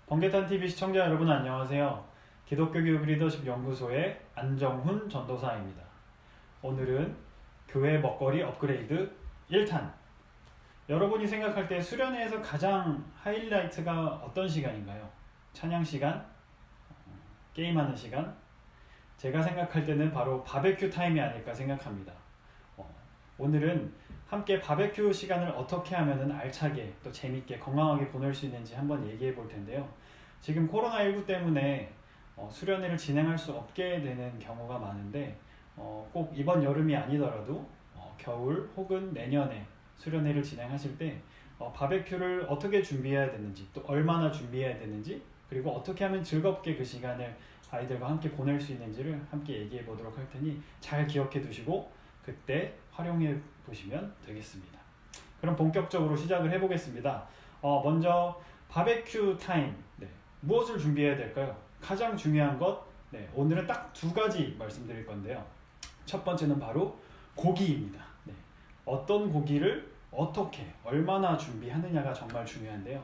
번개탄TV 시청자 여러분 안녕하세요. 기독교 교육 리더십 연구소의 안정훈 전도사입니다. 오늘은 교회 먹거리 업그레이드 1탄. 여러분이 생각할 때 수련회에서 가장 하이라이트가 어떤 시간인가요? 찬양 시간? 게임하는 시간? 제가 생각할 때는 바로 바베큐 타임이 아닐까 생각합니다. 오늘은 함께 바베큐 시간을 어떻게 하면 알차게 또 재밌게 건강하게 보낼 수 있는지 한번 얘기해 볼 텐데요. 지금 코로나19 때문에 수련회를 진행할 수 없게 되는 경우가 많은데 꼭 이번 여름이 아니더라도 겨울 혹은 내년에 수련회를 진행하실 때 바베큐를 어떻게 준비해야 되는지 또 얼마나 준비해야 되는지 그리고 어떻게 하면 즐겁게 그 시간을 아이들과 함께 보낼 수 있는지를 함께 얘기해 보도록 할 테니 잘 기억해 두시고 그때 활용해 보시면 되겠습니다. 그럼 본격적으로 시작을 해 보겠습니다. 먼저 바베큐 타임. 무엇을 준비해야 될까요? 가장 중요한 것, 오늘은 딱 두 가지 말씀드릴 건데요. 첫 번째는 바로 고기입니다. 어떤 고기를 어떻게 얼마나 준비하느냐가 정말 중요한데요.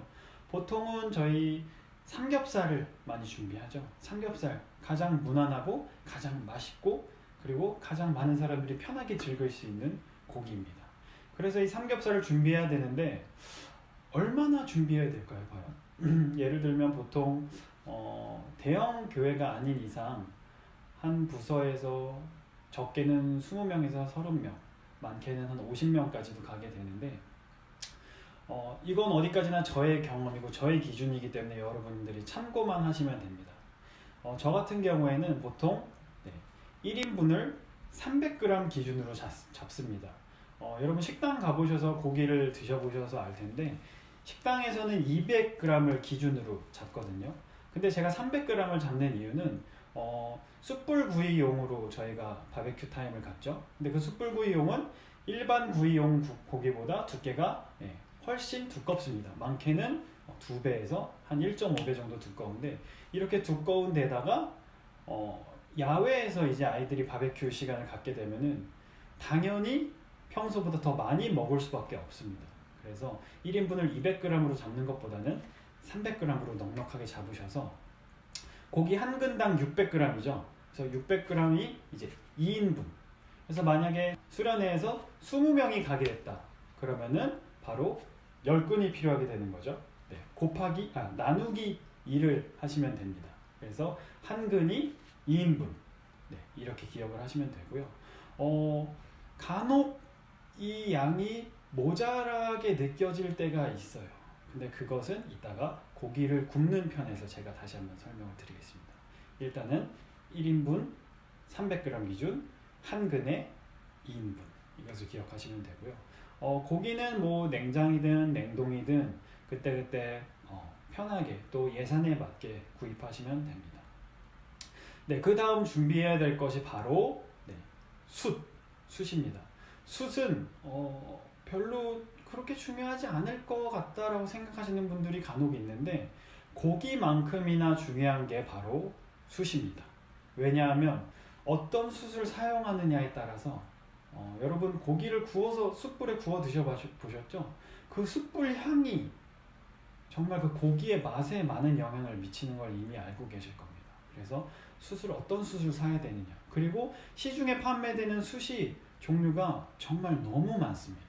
보통은 저희 삼겹살을 많이 준비하죠. 삼겹살 가장 무난하고 가장 맛있고 그리고 가장 많은 사람들이 편하게 즐길 수 있는 고기입니다. 그래서 이 삼겹살을 준비해야 되는데 얼마나 준비해야 될까요? 과연? 예를 들면 보통 대형 교회가 아닌 이상 한 부서에서 적게는 20명에서 30명, 많게는 한 50명까지도 가게 되는데 이건 어디까지나 저의 경험이고 저의 기준이기 때문에 여러분들이 참고만 하시면 됩니다. 저 같은 경우에는 보통 1인분을 300g 기준으로 잡습니다. 여러분 식당 가보셔서 고기를 드셔보셔서 알 텐데 식당에서는 200g을 기준으로 잡거든요. 근데 제가 300g을 잡는 이유는 숯불구이용으로 저희가 바베큐 타임을 갖죠. 근데 그 숯불구이용은 일반 구이용 고기보다 두께가 훨씬 두껍습니다. 많게는 2배에서 한 1.5배 정도 두꺼운데 이렇게 두꺼운 데다가 야외에서 이제 아이들이 바베큐 시간을 갖게 되면은 당연히 평소보다 더 많이 먹을 수밖에 없습니다. 그래서 1인분을 200g으로 잡는 것보다는 300g으로 넉넉하게 잡으셔서 고기 한 근당 600g이죠. 그래서 600g이 이제 2인분. 그래서 만약에 수련회에서 20명이 가게 됐다. 그러면은 바로 10근이 필요하게 되는 거죠. 나누기 2를 하시면 됩니다. 그래서 한 근이 2인분. 이렇게 기억을 하시면 되고요. 간혹 이 양이 모자라게 느껴질 때가 있어요. 근데 그것은 이따가 고기를 굽는 편에서 제가 다시 한번 설명을 드리겠습니다. 일단은 1인분 300g 기준 한 근에 2인분 이것을 기억하시면 되고요. 고기는 뭐 냉장이든 냉동이든 그때그때 편하게 또 예산에 맞게 구입하시면 됩니다. 그 다음 준비해야 될 것이 바로 숯입니다. 숯은 별로 그렇게 중요하지 않을 것 같다라고 생각하시는 분들이 간혹 있는데 고기만큼이나 중요한 게 바로 숯입니다. 왜냐하면 어떤 숯을 사용하느냐에 따라서 여러분 고기를 구워서 숯불에 구워 드셔보셨죠? 그 숯불 향이 정말 그 고기의 맛에 많은 영향을 미치는 걸 이미 알고 계실 겁니다. 그래서 어떤 숯을 사야 되느냐, 그리고 시중에 판매되는 숯이 종류가 정말 너무 많습니다.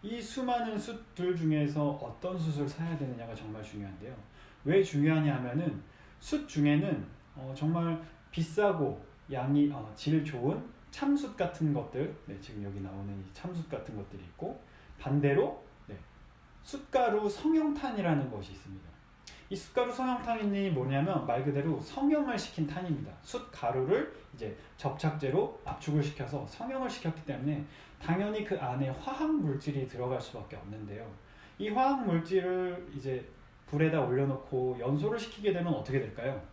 이 수많은 숯들 중에서 어떤 숯을 사야 되느냐가 정말 중요한데요. 왜 중요하냐 하면은 숯 중에는 정말 비싸고 양이 질 좋은 참숯 같은 것들, 지금 여기 나오는 이 참숯 같은 것들이 있고 반대로 숯가루 성형탄이라는 것이 있습니다. 이 숯가루 성형탄이 뭐냐면 말 그대로 성형을 시킨 탄입니다. 숯가루를 이제 접착제로 압축을 시켜서 성형을 시켰기 때문에 당연히 그 안에 화학 물질이 들어갈 수밖에 없는데요. 이 화학 물질을 이제 불에다 올려놓고 연소를 시키게 되면 어떻게 될까요?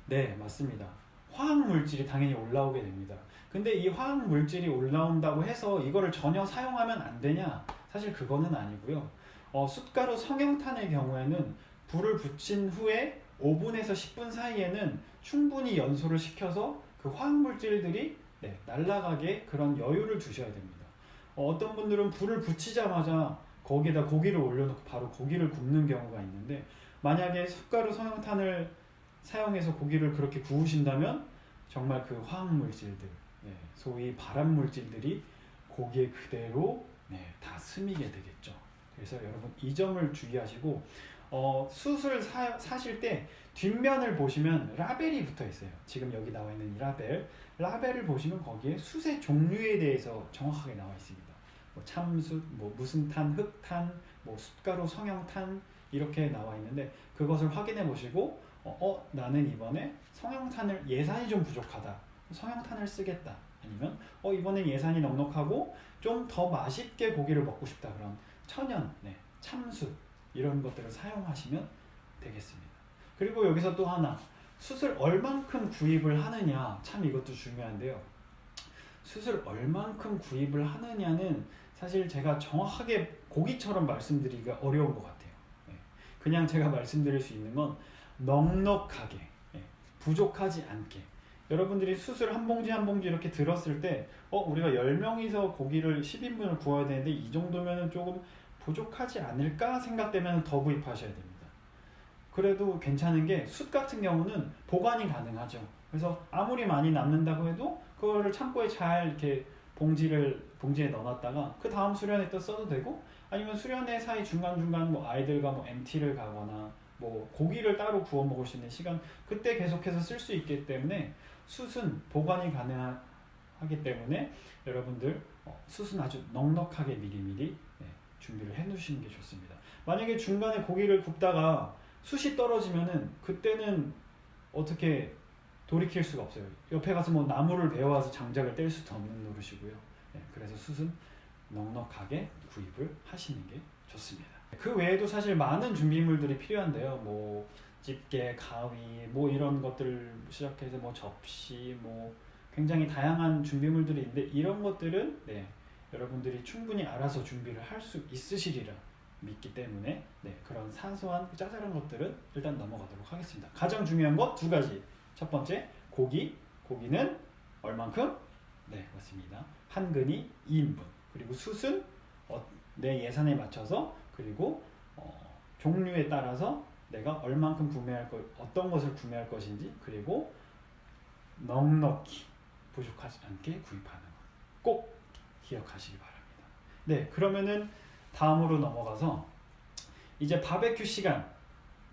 네, 맞습니다. 화학 물질이 당연히 올라오게 됩니다. 근데 이 화학 물질이 올라온다고 해서 이거를 전혀 사용하면 안 되냐? 사실 그거는 아니고요. 숯가루 성형탄의 경우에는 불을 붙인 후에 5분에서 10분 사이에는 충분히 연소를 시켜서 그 화학물질들이 날아가게 그런 여유를 두셔야 됩니다. 어떤 분들은 불을 붙이자마자 거기에다 고기를 올려놓고 바로 고기를 굽는 경우가 있는데 만약에 숯가루 성형탄을 사용해서 고기를 그렇게 구우신다면 정말 그 화학물질들, 소위 발암물질들이 고기에 그대로 다 스미게 되겠죠. 그래서 여러분 이 점을 주의하시고 숯을 사실 때 뒷면을 보시면 라벨이 붙어 있어요. 지금 여기 나와 있는 이 라벨을 보시면 거기에 숯의 종류에 대해서 정확하게 나와 있습니다. 뭐 참숯, 뭐 무슨 탄, 흑탄, 뭐 숯가루 성형탄 이렇게 나와 있는데 그것을 확인해 보시고 나는 이번에 성형탄을 예산이 좀 부족하다. 성형탄을 쓰겠다. 아니면 이번엔 예산이 넉넉하고 좀 더 맛있게 고기를 먹고 싶다. 그럼 천연, 참숯 이런 것들을 사용하시면 되겠습니다. 그리고 여기서 또 하나, 숯을 얼만큼 구입을 하느냐, 참 이것도 중요한데요. 숯을 얼만큼 구입을 하느냐는 사실 제가 정확하게 고기처럼 말씀드리기가 어려운 것 같아요. 그냥 제가 말씀드릴 수 있는 건 넉넉하게, 부족하지 않게. 여러분들이 숯을 한 봉지 한 봉지 이렇게 들었을 때 우리가 10명이서 고기를 10인분을 구워야 되는데 이 정도면 조금 부족하지 않을까 생각되면 더 구입하셔야 됩니다. 그래도 괜찮은 게 숯 같은 경우는 보관이 가능하죠. 그래서 아무리 많이 남는다고 해도 그거를 창고에 잘 이렇게 봉지에 넣어놨다가 그 다음 수련회 또 써도 되고, 아니면 수련회 사이 중간중간 뭐 아이들과 뭐 MT를 가거나 뭐 고기를 따로 구워 먹을 수 있는 시간, 그때 계속해서 쓸 수 있기 때문에 숯은 보관이 가능하기 때문에 여러분들 숯은 아주 넉넉하게 미리미리 준비를 해 놓으시는 게 좋습니다. 만약에 중간에 고기를 굽다가 숯이 떨어지면은 그때는 어떻게 돌이킬 수가 없어요. 옆에 가서 뭐 나무를 베어와서 장작을 뗄 수도 없는 노릇이고요. 그래서 숯은 넉넉하게 구입을 하시는 게 좋습니다. 그 외에도 사실 많은 준비물들이 필요한데요. 뭐 집게, 가위, 뭐 이런 것들 시작해서 뭐 접시, 뭐 굉장히 다양한 준비물들이 있는데 이런 것들은 여러분들이 충분히 알아서 준비를 할 수 있으시리라 믿기 때문에 그런 사소한 짜잘한 것들은 일단 넘어가도록 하겠습니다. 가장 중요한 것 두 가지. 첫 번째, 고기는 얼만큼? 맞습니다. 한 근이 2인분. 그리고 숯은 내 예산에 맞춰서, 그리고 종류에 따라서 내가 얼만큼 어떤 것을 구매할 것인지, 그리고 넉넉히 부족하지 않게 구입하는 것 꼭 기억하시기 바랍니다. 그러면은 다음으로 넘어가서 이제 바베큐 시간,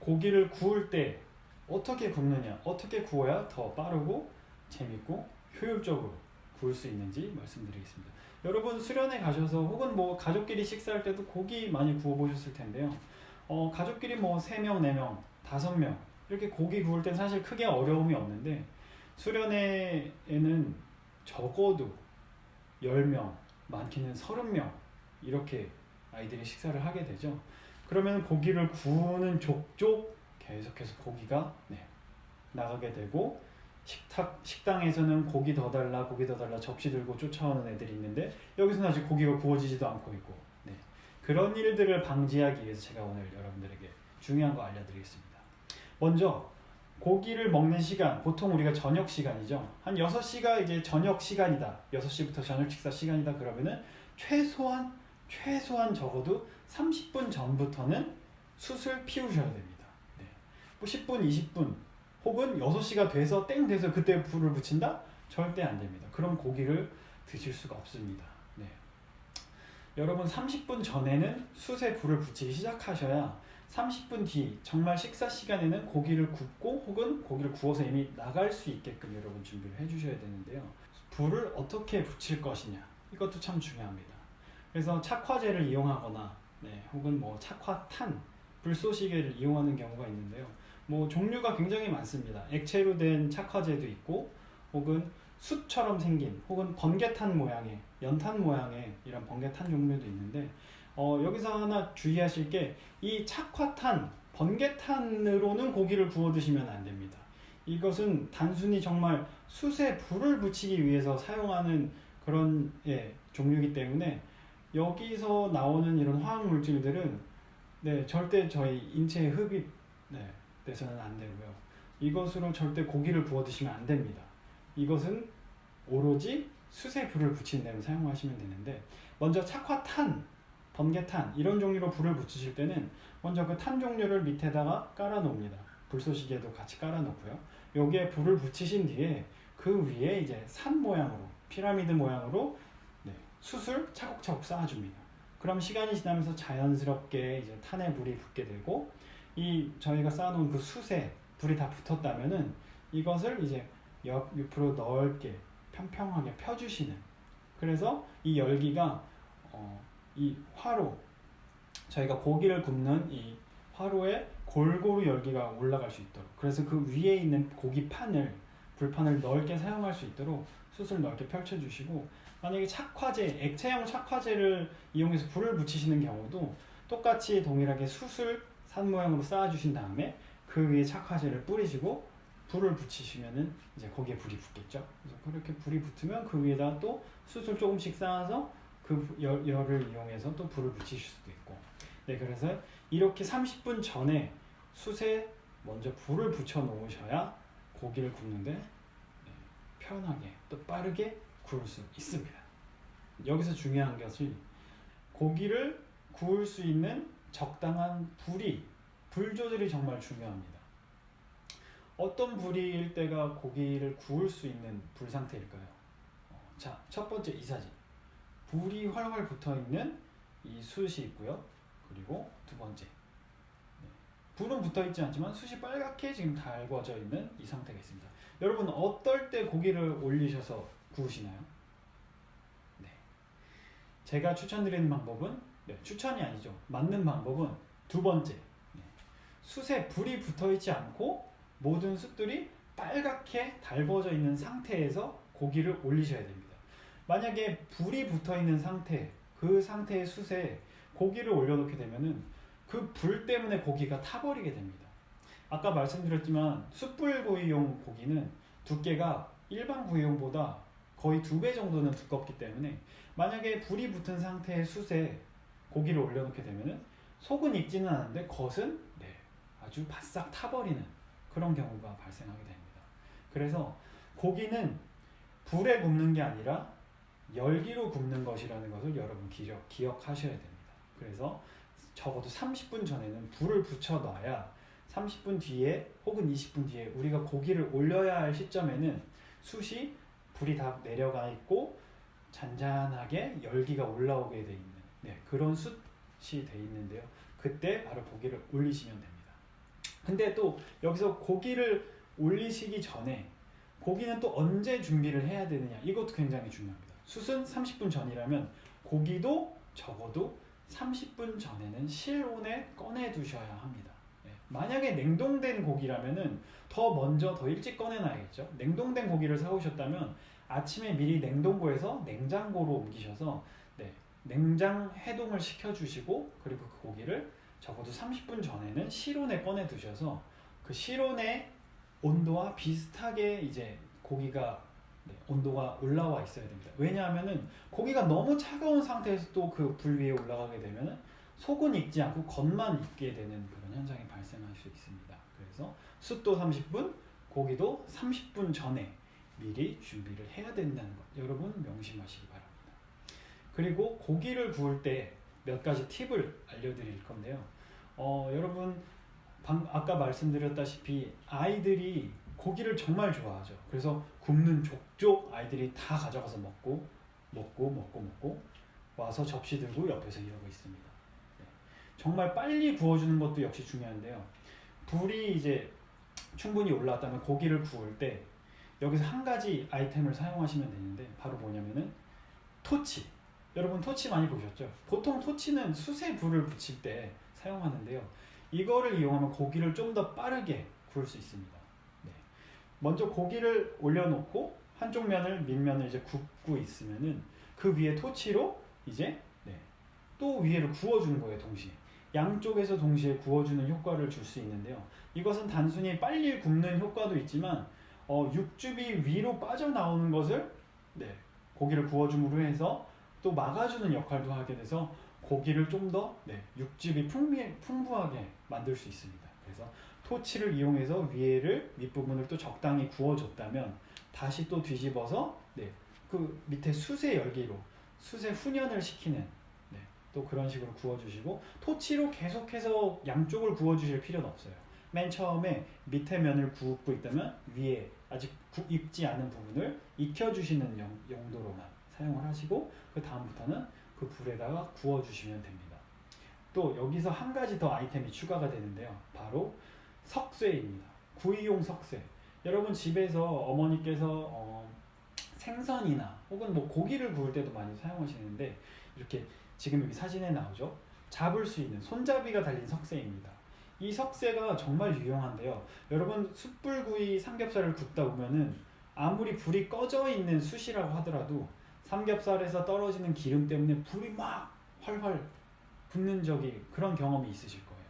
고기를 구울 때 어떻게 굽느냐, 어떻게 구워야 더 빠르고 재밌고 효율적으로 구울 수 있는지 말씀드리겠습니다. 여러분 수련회 가셔서 혹은 뭐 가족끼리 식사할 때도 고기 많이 구워 보셨을 텐데요. 가족끼리 뭐 3명, 4명, 5명 이렇게 고기 구울 땐 사실 크게 어려움이 없는데, 수련회에는 적어도 10명, 많게는 30명 이렇게 아이들이 식사를 하게 되죠. 그러면 고기를 구우는 족족 계속해서 고기가 나가게 되고, 식당에서는 고기 더 달라 접시 들고 쫓아오는 애들이 있는데 여기서는 아직 고기가 구워지지도 않고 있고, 그런 일들을 방지하기 위해서 제가 오늘 여러분들에게 중요한 거 알려드리겠습니다. 먼저 고기를 먹는 시간, 보통 우리가 저녁 시간이죠. 한 6시가 이제 저녁 시간이다, 6시부터 저녁 식사 시간이다 그러면은 최소한 적어도 30분 전부터는 숯을 피우셔야 됩니다. 뭐 10분, 20분 혹은 6시가 돼서 땡 돼서 그때 불을 붙인다? 절대 안 됩니다. 그럼 고기를 드실 수가 없습니다. 여러분 30분 전에는 숯에 불을 붙이기 시작하셔야 30분 뒤 정말 식사 시간에는 고기를 굽고 혹은 고기를 구워서 이미 나갈 수 있게끔 여러분 준비를 해주셔야 되는데요. 불을 어떻게 붙일 것이냐, 이것도 참 중요합니다. 그래서 착화제를 이용하거나 혹은 뭐 착화탄, 불쏘시개를 이용하는 경우가 있는데요. 뭐 종류가 굉장히 많습니다. 액체로 된 착화제도 있고, 혹은 숯처럼 생긴, 혹은 번개탄 모양의, 연탄 모양의 이런 번개탄 종류도 있는데, 여기서 하나 주의하실 게, 이 착화탄, 번개탄으로는 고기를 구워 드시면 안 됩니다. 이것은 단순히 정말 숯에 불을 붙이기 위해서 사용하는 그런 종류이기 때문에 여기서 나오는 이런 화학 물질들은 절대 저희 인체에 흡입 돼서는 안 되고요. 이것으로 절대 고기를 구워 드시면 안 됩니다. 이것은 오로지 숯에 불을 붙이는 데로 사용하시면 되는데, 먼저 착화탄, 번개탄 이런 종류로 불을 붙이실 때는 먼저 그 탄 종류를 밑에다가 깔아 놓습니다. 불쏘시개도 같이 깔아 놓고요. 여기에 불을 붙이신 뒤에 그 위에 이제 산 모양으로 피라미드 모양으로 숯을 차곡차곡 쌓아줍니다. 그럼 시간이 지나면서 자연스럽게 이제 탄에 불이 붙게 되고 이 저희가 쌓아놓은 그 숯에 불이 다 붙었다면은 이것을 이제 옆으로 넓게 평평하게 펴주시는, 그래서 이 열기가 이 화로, 저희가 고기를 굽는 이 화로에 골고루 열기가 올라갈 수 있도록, 그래서 그 위에 있는 고기판을 불판을 넓게 사용할 수 있도록 숯을 넓게 펼쳐주시고, 만약에 착화제, 액체형 착화제를 이용해서 불을 붙이시는 경우도 똑같이 동일하게 숯을 산 모양으로 쌓아주신 다음에 그 위에 착화제를 뿌리시고 불을 붙이시면은 이제 거기에 불이 붙겠죠. 그래서 그렇게 불이 붙으면 그 위에다 또 숯을 조금씩 쌓아서 그 열을 이용해서 또 불을 붙이실 수도 있고. 그래서 이렇게 30분 전에 숯에 먼저 불을 붙여 놓으셔야 고기를 굽는데 편하게 또 빠르게 구울 수 있습니다. 여기서 중요한 것이 고기를 구울 수 있는 적당한 불 조절이 정말 중요합니다. 어떤 불일 때가 고기를 구울 수 있는 불 상태일까요? 자, 첫 번째 이 사진. 불이 활활 붙어 있는 이 숯이 있고요. 그리고 두 번째. 불은 붙어 있지 않지만 숯이 빨갛게 지금 달궈져 있는 이 상태가 있습니다. 여러분 어떨 때 고기를 올리셔서 구우시나요? 제가 추천드리는 방법은, 추천이 아니죠. 맞는 방법은 두 번째. 숯에 불이 붙어 있지 않고 모든 숯들이 빨갛게 달궈져 있는 상태에서 고기를 올리셔야 됩니다. 만약에 불이 붙어 있는 상태, 그 상태의 숯에 고기를 올려놓게 되면은 그 불 때문에 고기가 타버리게 됩니다. 아까 말씀드렸지만 숯불구이용 고기는 두께가 일반 구이용보다 거의 2배 정도는 두껍기 때문에 만약에 불이 붙은 상태의 숯에 고기를 올려놓게 되면은 속은 익지는 않은데 겉은 아주 바싹 타버리는 그런 경우가 발생하게 됩니다. 그래서 고기는 불에 굽는 게 아니라 열기로 굽는 것이라는 것을 여러분 기억하셔야 됩니다. 그래서 적어도 30분 전에는 불을 붙여 놔야 30분 뒤에 혹은 20분 뒤에 우리가 고기를 올려야 할 시점에는 숯이 불이 다 내려가 있고 잔잔하게 열기가 올라오게 돼 있는 그런 숯이 돼 있는데요. 그때 바로 고기를 올리시면 됩니다. 근데 또 여기서 고기를 올리시기 전에 고기는 또 언제 준비를 해야 되느냐, 이것도 굉장히 중요합니다. 숯은 30분 전이라면 고기도 적어도 30분 전에는 실온에 꺼내 두셔야 합니다. 만약에 냉동된 고기라면은 더 먼저 더 일찍 꺼내놔야겠죠. 냉동된 고기를 사오셨다면 아침에 미리 냉동고에서 냉장고로 옮기셔서 냉장 해동을 시켜주시고, 그리고 그 고기를 적어도 30분 전에는 실온에 꺼내 두셔서 그 실온의 온도와 비슷하게 이제 고기가 온도가 올라와 있어야 됩니다. 왜냐하면은 고기가 너무 차가운 상태에서 또 그 불 위에 올라가게 되면은 속은 익지 않고 겉만 익게 되는 그런 현상이 발생할 수 있습니다. 그래서 숯도 30분, 고기도 30분 전에 미리 준비를 해야 된다는 것 여러분 명심하시기 바랍니다. 그리고 고기를 구울 때 몇 가지 팁을 알려드릴 건데요. 여러분 아까 말씀드렸다시피 아이들이 고기를 정말 좋아하죠. 그래서 굽는 족족 아이들이 다 가져가서 먹고 와서 접시 들고 옆에서 이러고 있습니다. 정말 빨리 구워주는 것도 역시 중요한데요. 불이 이제 충분히 올라왔다면 고기를 구울 때 여기서 한 가지 아이템을 사용하시면 되는데 바로 뭐냐면은 토치. 여러분 토치 많이 보셨죠? 보통 토치는 숯에 불을 붙일 때 사용하는데요. 이거를 이용하면 고기를 좀 더 빠르게 구울 수 있습니다. 먼저 고기를 올려놓고 한쪽 면을 밑면을 이제 굽고 있으면은 그 위에 토치로 이제 또 위에를 구워주는 거예요. 동시에 양쪽에서 동시에 구워주는 효과를 줄 수 있는데요. 이것은 단순히 빨리 굽는 효과도 있지만 육즙이 위로 빠져나오는 것을 고기를 구워줌으로 해서 또 막아주는 역할도 하게 돼서 고기를 좀 더 육즙이 풍부하게 만들 수 있습니다. 그래서 토치를 이용해서 위에를 밑부분을 또 적당히 구워줬다면 다시 또 뒤집어서 그 밑에 숯의 열기로 숯의 훈연을 시키는 또 그런 식으로 구워주시고, 토치로 계속해서 양쪽을 구워주실 필요는 없어요. 맨 처음에 밑에 면을 굽고 있다면 위에 아직 익지 않은 부분을 익혀주시는 용도로만 사용을 하시고, 그 다음부터는 그 불에다가 구워주시면 됩니다. 또 여기서 한 가지 더 아이템이 추가가 되는데요. 바로 석쇠입니다. 구이용 석쇠. 여러분 집에서 어머니께서 생선이나 혹은 뭐 고기를 구울 때도 많이 사용하시는데, 이렇게 지금 여기 사진에 나오죠? 잡을 수 있는 손잡이가 달린 석쇠입니다. 이 석쇠가 정말 유용한데요. 여러분 숯불구이 삼겹살을 굽다 보면은 아무리 불이 꺼져 있는 숯이라고 하더라도 삼겹살에서 떨어지는 기름 때문에 불이 막 활활 붙는 그런 경험이 있으실 거예요.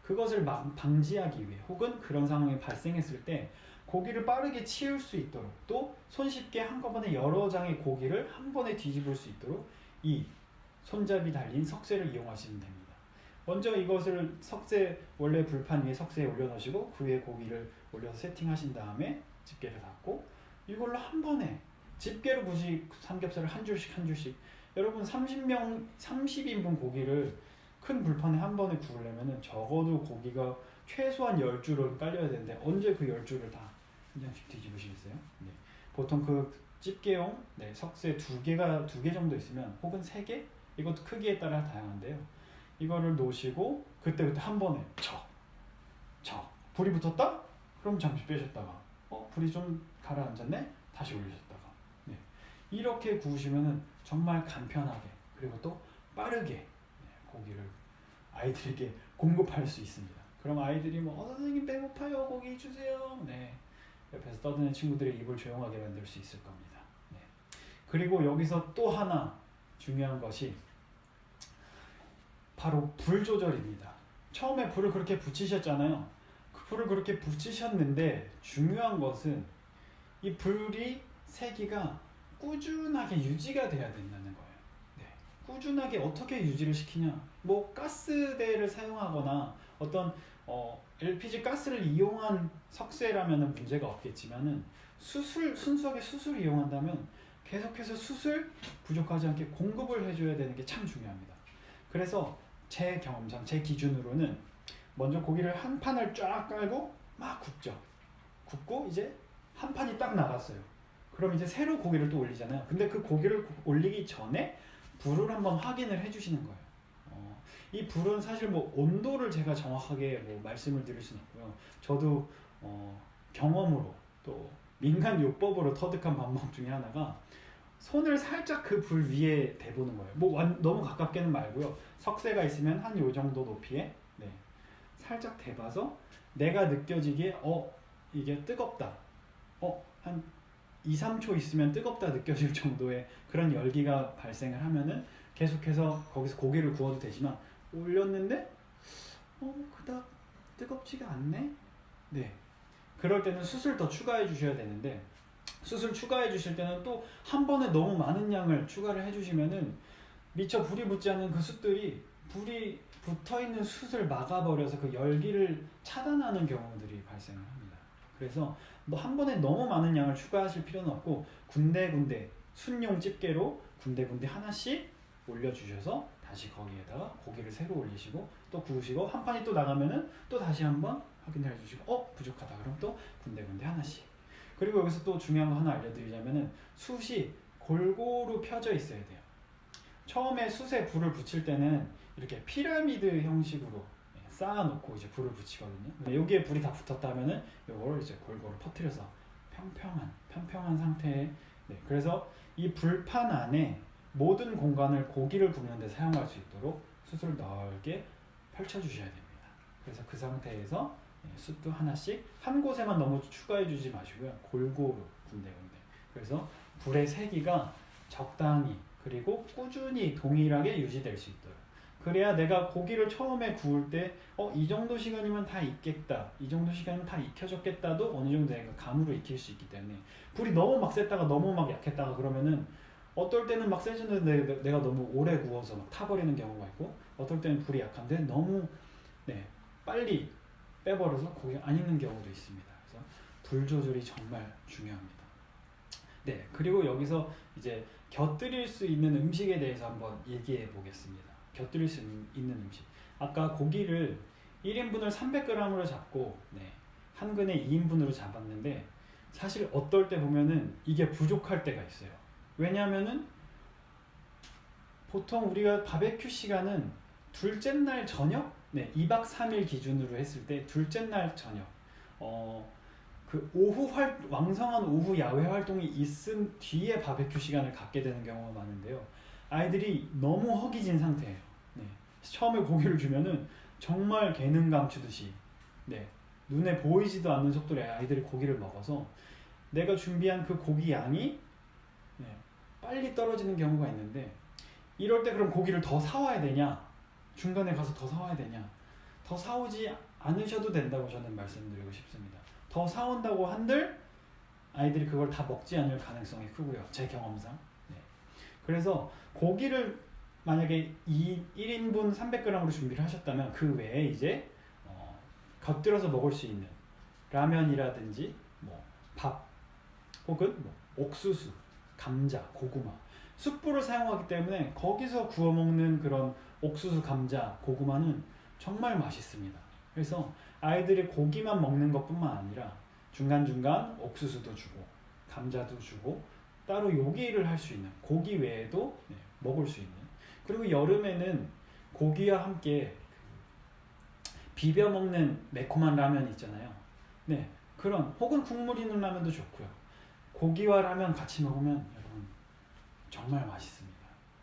그것을 방지하기 위해, 혹은 그런 상황이 발생했을 때 고기를 빠르게 치울 수 있도록, 또 손쉽게 한꺼번에 여러 장의 고기를 한 번에 뒤집을 수 있도록 이 손잡이 달린 석쇠를 이용하시면 됩니다. 먼저 이것을 원래 불판 위에 석쇠에 올려놓으시고, 그 위에 고기를 올려서 세팅하신 다음에 집게를 닫고, 이걸로 한 번에 집게로 굳이 삼겹살을 한 줄씩 여러분 30인분 고기를 큰 불판에 한 번에 구우려면 적어도 고기가 최소한 10줄은 깔려야 되는데, 언제 그 10줄을 다 한 장씩 뒤집으시겠어요? 네. 보통 그 집게용 석쇠 두 개 정도 있으면, 혹은 3개? 이것도 크기에 따라 다양한데요. 이거를 놓으시고 그때그때 한 번에 척 불이 붙었다? 그럼 잠시 빼셨다가 불이 좀 가라앉았네? 다시 올리셨다가, 네. 이렇게 구우시면은 정말 간편하게, 그리고 또 빠르게 고기를 아이들에게 공급할 수 있습니다. 그럼 아이들이 선생님 배고파요, 고기 주세요. 네. 옆에서 떠드는 친구들의 입을 조용하게 만들 수 있을 겁니다. 네. 그리고 여기서 또 하나 중요한 것이 바로 불 조절입니다. 처음에 불을 그렇게 붙이셨잖아요. 그 불을 그렇게 붙이셨는데, 중요한 것은 이 불이 세기가 꾸준하게 유지가 돼야 된다는 거예요. 네. 꾸준하게 어떻게 유지를 시키냐? 가스대를 사용하거나 어떤 LPG 가스를 이용한 석쇠라면 문제가 없겠지만은, 순수하게 숯을 이용한다면 계속해서 숯을 부족하지 않게 공급을 해줘야 되는 게 참 중요합니다. 그래서 제 경험상, 제 기준으로는 먼저 고기를 한 판을 쫙 깔고 막 굽고 이제 한 판이 딱 나갔어요. 그럼 이제 새로 고기를 또 올리잖아요. 근데 그 고기를 올리기 전에 불을 한번 확인을 해주시는 거예요. 이 불은 사실 온도를 제가 정확하게 말씀을 드릴 수는 없고요. 저도 경험으로, 또 민간 요법으로 터득한 방법 중에 하나가, 손을 살짝 그 불 위에 대보는 거예요. 너무 가깝게는 말고요. 석쇠가 있으면 한 요 정도 높이에 살짝 대봐서 내가 느껴지기에 이게 뜨겁다. 한 2, 3초 있으면 뜨겁다 느껴질 정도의 그런 열기가 발생을 하면은 계속해서 거기서 고기를 구워도 되지만, 올렸는데 그닥 뜨겁지가 않네? 네. 그럴 때는 숯을 더 추가해 주셔야 되는데, 숯을 추가해 주실 때는 또 한 번에 너무 많은 양을 추가를 해 주시면은 미처 불이 붙지 않은 그 숯들이 불이 붙어 있는 숯을 막아버려서 그 열기를 차단하는 경우들이 발생을 합니다. 그래서 한 번에 너무 많은 양을 추가하실 필요는 없고, 군데군데 숯용 집게로 군데군데 하나씩 올려주셔서 다시 거기에다가 고기를 새로 올리시고 또 구우시고, 한 판이 또 나가면은 또 다시 한번 확인을 해주시고 부족하다 그럼 또 군데군데 하나씩. 그리고 여기서 또 중요한 거 하나 알려드리자면은, 숯이 골고루 펴져 있어야 돼요. 처음에 숯에 불을 붙일 때는 이렇게 피라미드 형식으로 쌓아놓고 이제 불을 붙이거든요. 여기에 불이 다 붙었다면은 이걸 이제 골고루 퍼뜨려서 평평한 상태에, 그래서 이 불판 안에 모든 공간을 고기를 굽는 데 사용할 수 있도록 숯을 넓게 펼쳐주셔야 됩니다. 그래서 그 상태에서 숯도 하나씩 한 곳에만 너무 추가해 주지 마시고요. 골고루 군데군데. 그래서 불의 세기가 적당히, 그리고 꾸준히 동일하게 유지될 수 있도록. 그래야 내가 고기를 처음에 구울 때 이 정도 시간이면 다 익겠다, 이 정도 시간이면 다 익혀졌겠다도 어느 정도 내가 감으로 익힐 수 있기 때문에, 불이 너무 막 셌다가 너무 막 약했다가 그러면은 어떨 때는 막 세졌는데 내가 너무 오래 구워서 막 타버리는 경우가 있고, 어떨 때는 불이 약한데 너무 빨리 빼버려서 고기가 안 익는 경우도 있습니다. 그래서 불 조절이 정말 중요합니다. 그리고 여기서 이제 곁들일 수 있는 음식에 대해서 한번 얘기해 보겠습니다. 곁들일 수 있는 음식. 아까 고기를 1인분을 300g으로 잡고 한 근에 2인분으로 잡았는데 사실 어떨 때 보면은 이게 부족할 때가 있어요. 왜냐하면은 보통 우리가 바베큐 시간은 둘째 날 저녁? 2박 3일 기준으로 했을 때 둘째 날 저녁. 그 왕성한 오후 야외 활동이 있은 뒤에 바베큐 시간을 갖게 되는 경우가 많은데요. 아이들이 너무 허기진 상태예요. 처음에 고기를 주면은 정말 개능 감추듯이 눈에 보이지도 않는 속도로 아이들이 고기를 먹어서 내가 준비한 그 고기 양이 빨리 떨어지는 경우가 있는데, 이럴 때 그럼 고기를 더 사와야 되냐? 중간에 가서 더 사와야 되냐? 더 사오지 않으셔도 된다고 저는 말씀드리고 싶습니다. 더 사온다고 한들 아이들이 그걸 다 먹지 않을 가능성이 크고요. 제 경험상. 그래서 고기를 만약에 1인분 300g으로 준비를 하셨다면 그 외에 이제 곁들여서 먹을 수 있는 라면이라든지 밥 혹은 옥수수, 감자, 고구마, 숯불을 사용하기 때문에 거기서 구워 먹는 그런 옥수수, 감자, 고구마는 정말 맛있습니다. 그래서 아이들이 고기만 먹는 것뿐만 아니라 중간중간 옥수수도 주고 감자도 주고 따로 요리를 할 수 있는, 고기 외에도 먹을 수 있는, 그리고 여름에는 고기와 함께 비벼 먹는 매콤한 라면 있잖아요. 그런 혹은 국물 있는 라면도 좋고요. 고기와 라면 같이 먹으면 여러분 정말 맛있습니다.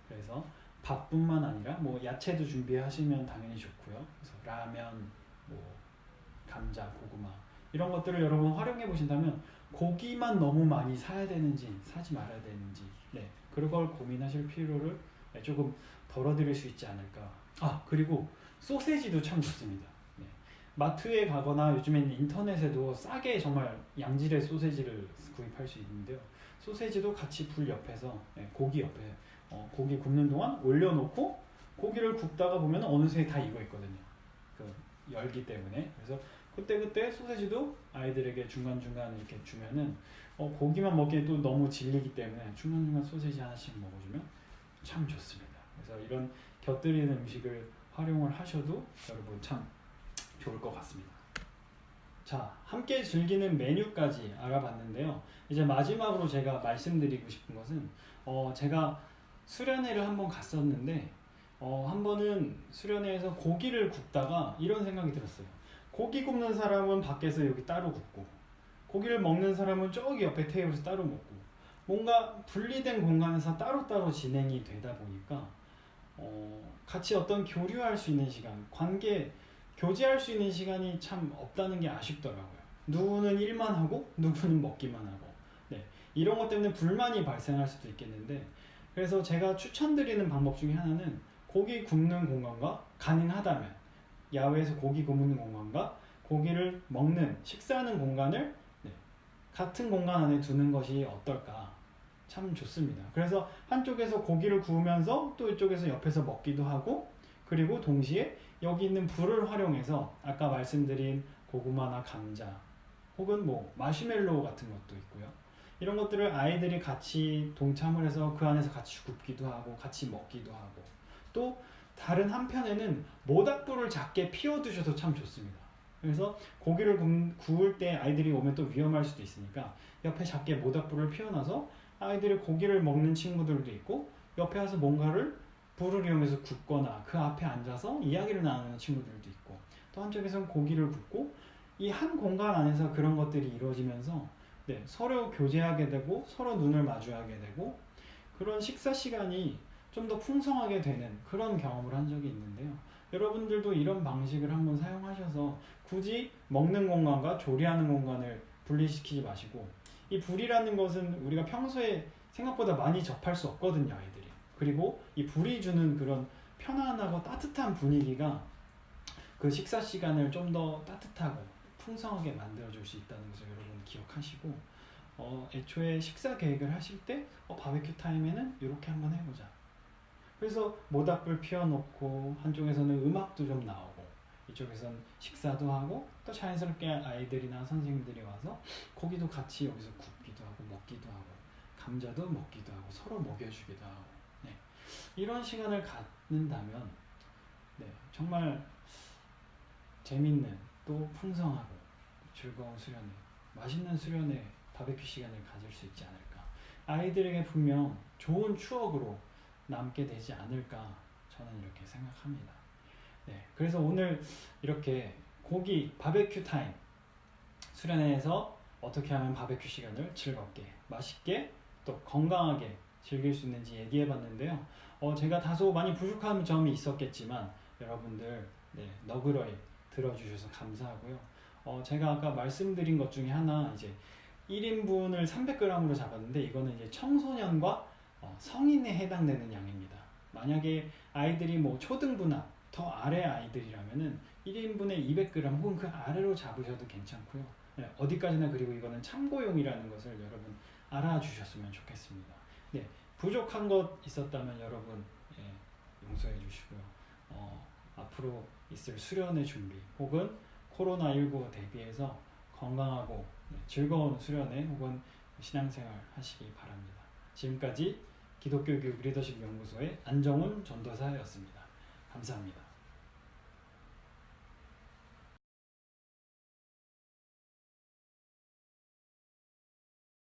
그래서 밥뿐만 아니라 야채도 준비하시면 당연히 좋고요. 그래서 라면, 감자, 고구마 이런 것들을 여러분 활용해 보신다면 고기만 너무 많이 사야 되는지 사지 말아야 되는지 그걸 고민하실 필요를 조금 덜어드릴 수 있지 않을까. 그리고 소세지도 참 좋습니다. 마트에 가거나 요즘에는 인터넷에도 싸게 정말 양질의 소세지를 구입할 수 있는데요. 소세지도 같이 불 옆에서 고기 옆에 고기 굽는 동안 올려놓고 고기를 굽다가 보면 어느새 다 익어 있거든요. 그 열기 때문에. 그래서 그때 소세지도 아이들에게 중간중간 이렇게 주면은 고기만 먹기에도 너무 질리기 때문에 중간중간 소세지 하나씩 먹어주면 참 좋습니다. 그래서 이런 곁들이는 음식을 활용을 하셔도 여러분 참 좋을 것 같습니다. 자, 함께 즐기는 메뉴까지 알아봤는데요. 이제 마지막으로 제가 말씀드리고 싶은 것은 제가 수련회를 한번 갔었는데 한 번은 수련회에서 고기를 굽다가 이런 생각이 들었어요. 고기 굽는 사람은 밖에서 여기 따로 굽고 고기를 먹는 사람은 저기 옆에 테이블에서 따로 먹고 뭔가 분리된 공간에서 따로따로 진행이 되다 보니까 같이 어떤 교류할 수 있는 시간, 교제할 수 있는 시간이 참 없다는 게 아쉽더라고요. 누구는 일만 하고 누구는 먹기만 하고 이런 것 때문에 불만이 발생할 수도 있겠는데, 그래서 제가 추천드리는 방법 중에 하나는 고기 굽는 공간과 가능하다면 야외에서 고기 굽는 공간과 고기를 먹는, 식사하는 공간을 같은 공간 안에 두는 것이 어떨까. 참 좋습니다. 그래서 한쪽에서 고기를 구우면서 또 이쪽에서 옆에서 먹기도 하고, 그리고 동시에 여기 있는 불을 활용해서 아까 말씀드린 고구마나 감자 혹은 마시멜로우 같은 것도 있고요. 이런 것들을 아이들이 같이 동참을 해서 그 안에서 같이 굽기도 하고 같이 먹기도 하고, 또 다른 한편에는 모닥불을 작게 피워두셔도 참 좋습니다. 그래서 고기를 구울 때 아이들이 오면 또 위험할 수도 있으니까 옆에 작게 모닥불을 피워놔서 아이들이 고기를 먹는 친구들도 있고, 옆에 와서 뭔가를 불을 이용해서 굽거나 그 앞에 앉아서 이야기를 나누는 친구들도 있고, 또 한쪽에서는 고기를 굽고, 이 한 공간 안에서 그런 것들이 이루어지면서 서로 교제하게 되고 서로 눈을 마주하게 되고 그런 식사 시간이 좀 더 풍성하게 되는 그런 경험을 한 적이 있는데요. 여러분들도 이런 방식을 한번 사용하셔서 굳이 먹는 공간과 조리하는 공간을 분리시키지 마시고, 이 불이라는 것은 우리가 평소에 생각보다 많이 접할 수 없거든요, 아이들이. 그리고 이 불이 주는 그런 편안하고 따뜻한 분위기가 그 식사 시간을 좀 더 따뜻하고 풍성하게 만들어줄 수 있다는 것을 여러분 기억하시고, 애초에 식사 계획을 하실 때 바베큐 타임에는 이렇게 한번 해보자. 그래서 모닥불 피워놓고 한쪽에서는 음악도 좀 나오고 이쪽에서는 식사도 하고, 또 자연스럽게 아이들이나 선생님들이 와서 고기도 같이 여기서 굽기도 하고 먹기도 하고 감자도 먹기도 하고 서로 먹여주기도 하고 이런 시간을 갖는다면 정말 재밌는 또 풍성하고 즐거운 수련회, 맛있는 수련회, 바베큐 시간을 가질 수 있지 않을까. 아이들에게 분명 좋은 추억으로 남게 되지 않을까 저는 이렇게 생각합니다. 그래서 오늘 이렇게 고기 바베큐 타임, 수련회에서 어떻게 하면 바베큐 시간을 즐겁게, 맛있게, 또 건강하게 즐길 수 있는지 얘기해 봤는데요. 제가 다소 많이 부족한 점이 있었겠지만 여러분들 너그러이 들어주셔서 감사하고요. 제가 아까 말씀드린 것 중에 하나, 이제 1인분을 300g으로 잡았는데 이거는 이제 청소년과 성인에 해당되는 양입니다. 만약에 아이들이 뭐 초등부나 더 아래 아이들이라면은 1인분에 200g 혹은 그 아래로 잡으셔도 괜찮고요. 어디까지나, 그리고 이거는 참고용이라는 것을 여러분 알아주셨으면 좋겠습니다. 부족한 것 있었다면 여러분 용서해 주시고요. 앞으로 있을 수련의 준비 혹은 코로나19 대비해서 건강하고 즐거운 수련회 혹은 신앙생활 하시기 바랍니다. 지금까지 기독교 교육 리더십 연구소의 안정훈 전도사였습니다. 감사합니다.